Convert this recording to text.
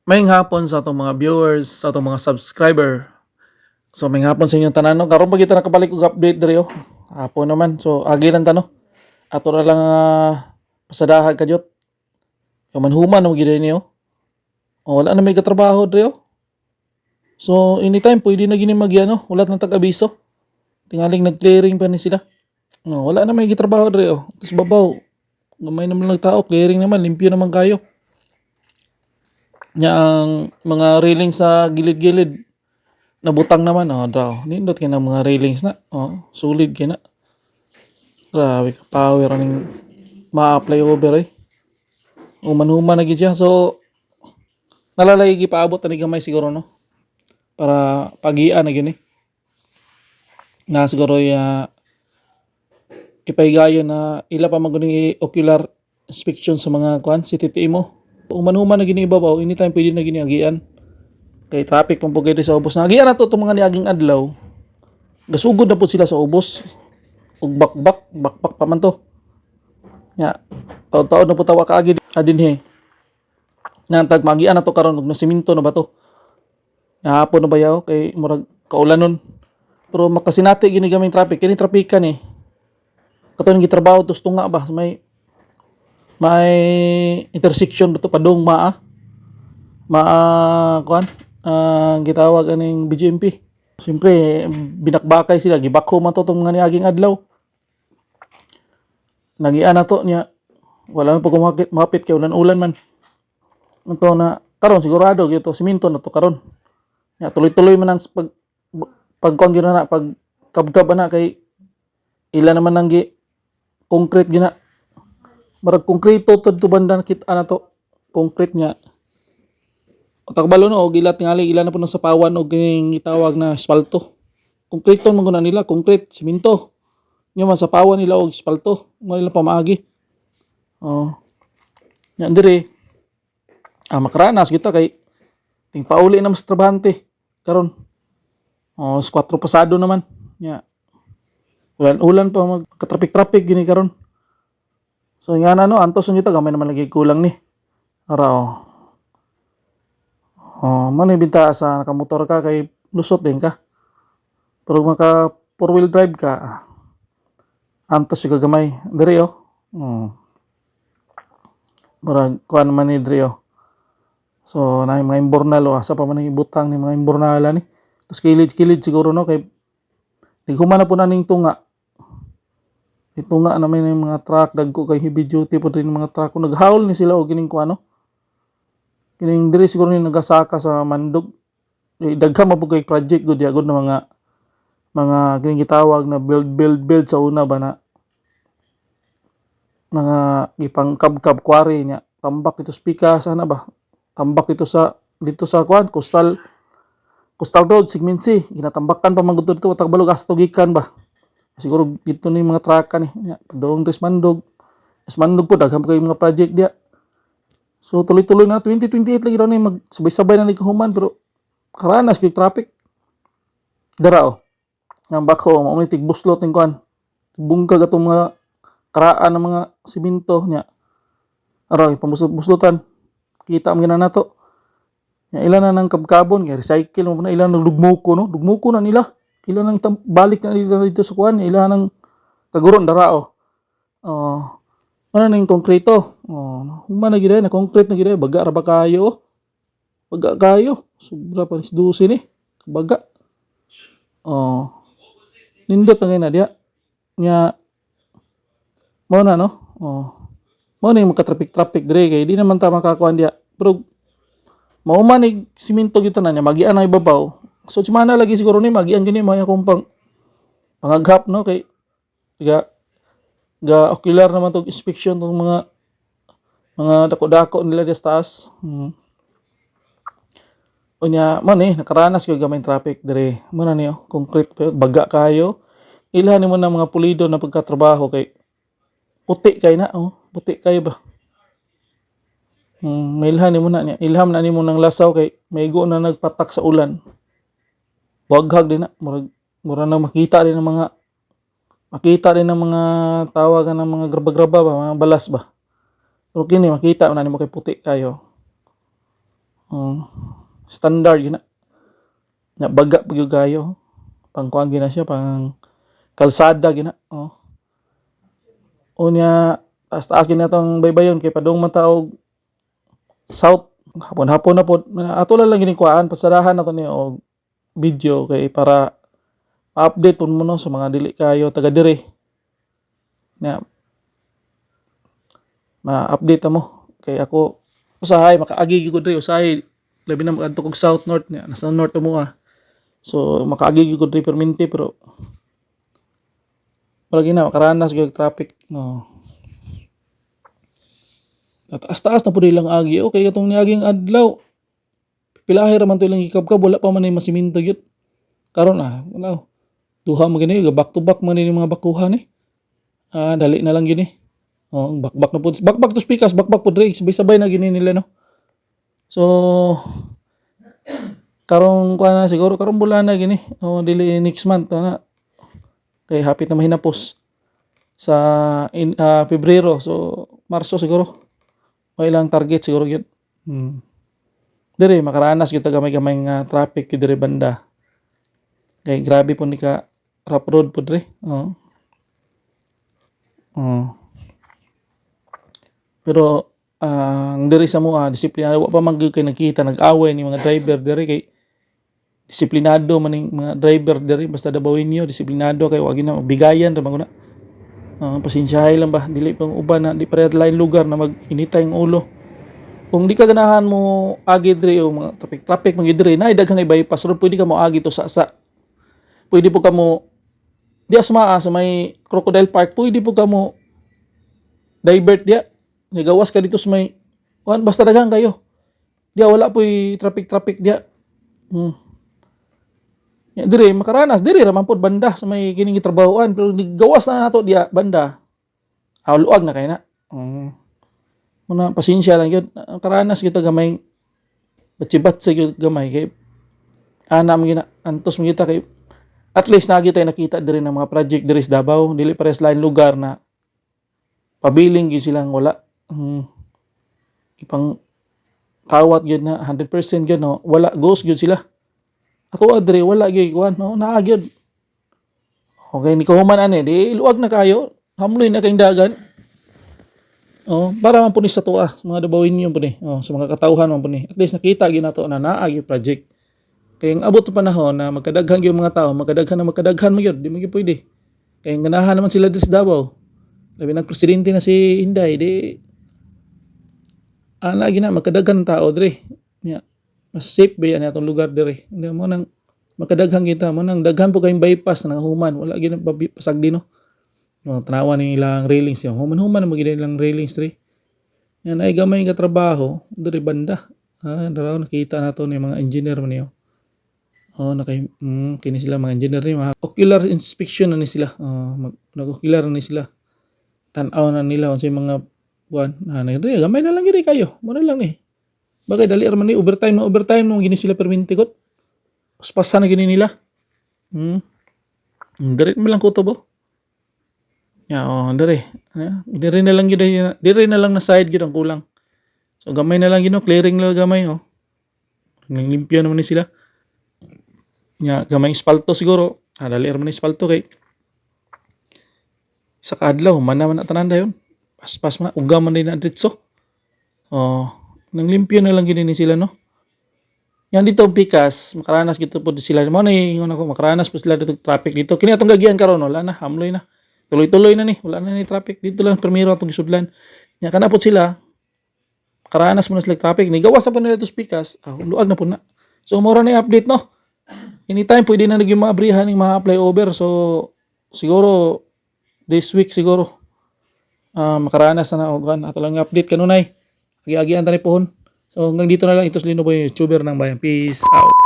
Maayong hapon sa atong mga viewers, sa atong mga subscriber. So maayong hapon sa inyong tanan no. Karon pa kita nakabalik og update diri oh. Hapon naman. So agi lang ta no. Ato ra lang pasadahan kadyot. Yung manhuman mo gid ni oh. Wala na may katrabaho diri oh. So anytime pwede na gini magyano, wala nang tag-abiso. Tingaling nag-clearing pa ni sila. Wala na may gitrabaho diri oh. Tapos babaw. Gamay naman lang tao, clearing naman, limpyo naman kayo. Nya ang mga railing sa gilid-gilid nabutang naman draw. Nindot kay ng mga railings na. Solid kay na. Grabe ka power aning ma-apply over eh. Human-human na gid siya. So nalalay gipaabot ani gamay siguro no. Para pagian na gyud eh. Na siguro ipaigayon na ila pa maguning ocular inspection sa mga kuan CTTI mo. Human-human na gini ibabaw, anytime pwede na gini agian. Kay traffic pang pugay sa ubos. Nagian na to mga niaging adlaw. Gasugod na po sila sa ubos. Ug bakbak pa man to. Nya, taon-taon na po tawa kaagi adinhe. Nantag magian na to karon ug nasiminto na ba to. Hapon na ba yaw kay murag kaulanon. Pero makasinati gini gamay traffic, kini trapikan eh. Katon gitrabaho tos tunga ba may intersection ba to padong kuan gitawag aning BGMP. Siyempre binakbakay sila gibakho man to tong mga niaging adlaw. Nagian na to niya wala na pag mapit kay ulan-ulan man. Ito na karon sigurado gyud to siminto na to karon. Ya tuloy-tuloy man ang pagkuan gyud na pag kabkab na kay ila naman nang concrete gina. Marag konkreto to banda kita na to concrete nya. Tagbalo no og ilat tingali ila na po sa pawan og kining gitawag na asfalto. Konkreto man guna nila, concrete, simento. Nya man sa pawan nila og asfalto, mo nila pamaagi. Nya dire makaranas kita kay ting pauli na mas trabahante karon. 4 pasado naman. Nya ulan pa magka-traffic gini karon. So nga na no, antos kita gamay naman lagi kulang ni. Ara man binta sa nakamotor ka kay lusot din ka. Pero maka 4-wheel drive ka, antos yung gagamay. Diri oh. Murag kuan man ni diri oh. So na mga imbornal asa pa man ang ibutang ni mga imbornala ni. Tapos kilid-kilid siguro no kay human na po naning tunga. Itunga naman yung mga truck dagko kay heavy duty po din mga truck. Kung naghaul ni sila o kining kuano. Kining diri siguro ni nagasaka sa Mandog. Daghan mapug kay project gud ya gud na mga kining gitawag na build sa una ba na mga ipang kabkab quarry nya. Tambak dito sa pika sana ba. Tambak dito sa kuan coastal road Sigminsi. Ginatambakan pa man gud dito tagbalog astogikan ba. Siguro dito ni mga traka ni padong Mandog po daghan pa kay mga project dia. So tuloy-tuloy na 2028 lagi daw ni magsabay-sabay na nagkahuman pero karanas kay traffic. Dara oh. Nang bako mo ni tigbuslot ning kuan. Bungkag atong mga karaan ng mga simento nya. Aroy pambuslutan. Kita man na nato. Nya ilan na nang kabkabon kay recycle mo na ilan nang dugmuko no. Dugmuko na nila. Ilan nang balik na dito sa kuan, ilan nang kaguron dara oh. Ano ning konkreto? Human na gid na concrete na gid baga ra ba kayo? Baga kayo. Sobra pa 12 ni. Baga. Nindot na dia. Nya mo na no. Mo na yung traffic dire kay di naman ta makakuan dia. Pero mao man ni simento gyud tanan nya magian na ibabaw. So semana lagi siguro ni magian gini maya kung pangaghap no kay ga ocular naman tong inspection tong mga dako-dako nila sa taas. Unya man nakaranas kay gamay traffic dire. Mo na niyo concrete baga kayo. Ilhan mo na mga pulido na pagkatrabaho kay puti kay na puti kayo ba. Mailhan mo na niya. Ilham na nimo nang lasaw kay maigo na nagpatak sa ulan. Waghag din na mura na makita din ng mga tawagan ng mga graba-graba ba mga balas ba. Pero kini makita na nimo kay puti kayo. Oh, standard gina. Nya baga pag gayo. Pangkuan gina siya pang kalsada gina. Oh. Unya taas-taas gina tong baybayon kay padung man ta og south hapon-hapon na pod. Ato lang gini kuan pasarahan nato ni og video kay para update pud mo no sa mga dili kayo taga dire. Nya ma-update mo kay ako usahay makaagi gyud diri usahay labi na magadto kog south north nya nasa north mo so makaagi gyud diri perminti pero palagi na makaranas gyud traffic no. Taas-taas na pud ilang agi okay katong niaging adlaw pilahi ra man to ilang gikabkab wala pa man ni masiminto gyud karon wala duha mo gini back to back man ni mga bakuhan dali na lang gini. Oh, bakbak na po. Bakbak to speakers, bakbak po Drake. Sabay-sabay na gini nila, no? So, karong kuha na siguro, karong bulan na gini. O, dili next month, na. Kay hapit na mahinapos sa Pebrero. So, Marso siguro. May ilang target siguro yun. Dire, makaranas yun gamay-gamay nga traffic yun dire banda. Kay grabe po ni ka rough road po dire. Pero ang diri sa mo disiplinado wa pa man gyud kay nakita nag-away ni mga driver diri kay disiplinado man ning mga driver diri basta dabawin niyo disiplinado kay wa gyud na bigayan ra maguna. Pasensyahay lang ba dili pang uban na di pareha lain lugar na mag-initay ang ulo. Kung di ka ganahan mo agi diri o mga traffic man gyud diri nay daghang bypass road pwede ka mo agi to sa pwede po ka mo di asma sa may Crocodile Park pwede po ka mo divert dia gawas ka dito sa may basta daghang kayo diya wala po'y traffic dia dire makaranas dire raman pod banda sa may kining gitrabahoan pero gawas na nato diya banda luag na kay na muna pasensya lang gyud karanas kita gamay batsibat sa gyud gamay kay ana man gina antos man kita kay at least nagi tayo nakita dire ng mga project dire sa Davao dili pares lain lugar na pabiling gyud silang wala ipang kawat gyud na 100% gyud no wala ghost gyud sila ato adre wala gyud kuan no naa gyud okay ni kahuman ani di luwag na kayo hamloy na kayong dagan para man punis sa tuwa mga dabawin niyo po ni sa mga katawhan man po ni at least nakita gyud nato na naa gyud project kay ang abot pa panahon na magkadaghan gyud mga tao magkadaghan mo gyud di mo gyud pwede kay ganahan naman sila diri sa Davao labi nagpresidente na si Inday di lagi na makadaghan ng tao dire nya mas safe ba yan atong lugar dire hindi mo nang makadaghan kita mo nang daghan po kayong bypass na human wala gyud pasag dino tanawa ni ilang railings yo human na magid ilang railings dire yan ay gamay nga trabaho dire banda daraw nakita nato ni mga engineer man niyo kini sila mga engineer ni mga ocular inspection na ni sila nag-ocular na ni sila tan-aw na nila unsay mga buwan gamay na lang gid kayo mo na lang ni bagay dali ra man ni overtime mo gini sila perminti kot paspasan na gini nila dire mo lang kutob dire na lang gid dire na lang na side gid ang kulang so gamay na lang gid clearing lang gamay nang limpyo naman ni sila nya gamay espalto siguro dali ra man ni espalto kay sa kadlaw man na tanan dayon paspas man ugam man din na ditso nang limpyo na lang gid ni sila no yan dito pikas makaranas gito po sila mo na ingon ako makaranas po sila dito traffic dito kini atong gagian karon wala na hamloy na tuloy-tuloy na ni wala na ni traffic dito lang primero atong gisudlan nya kana po sila makaranas mo na sila traffic ni gawas na po nila to pikas luag na po na so mora na update no anytime pwede na naging maabrihan ng mga flyover so siguro this week siguro makaranas na ato lang update kanunay agi-agian tani pohon so hanggang dito na lang ito si Lino Boy YouTuber ng bayan peace out.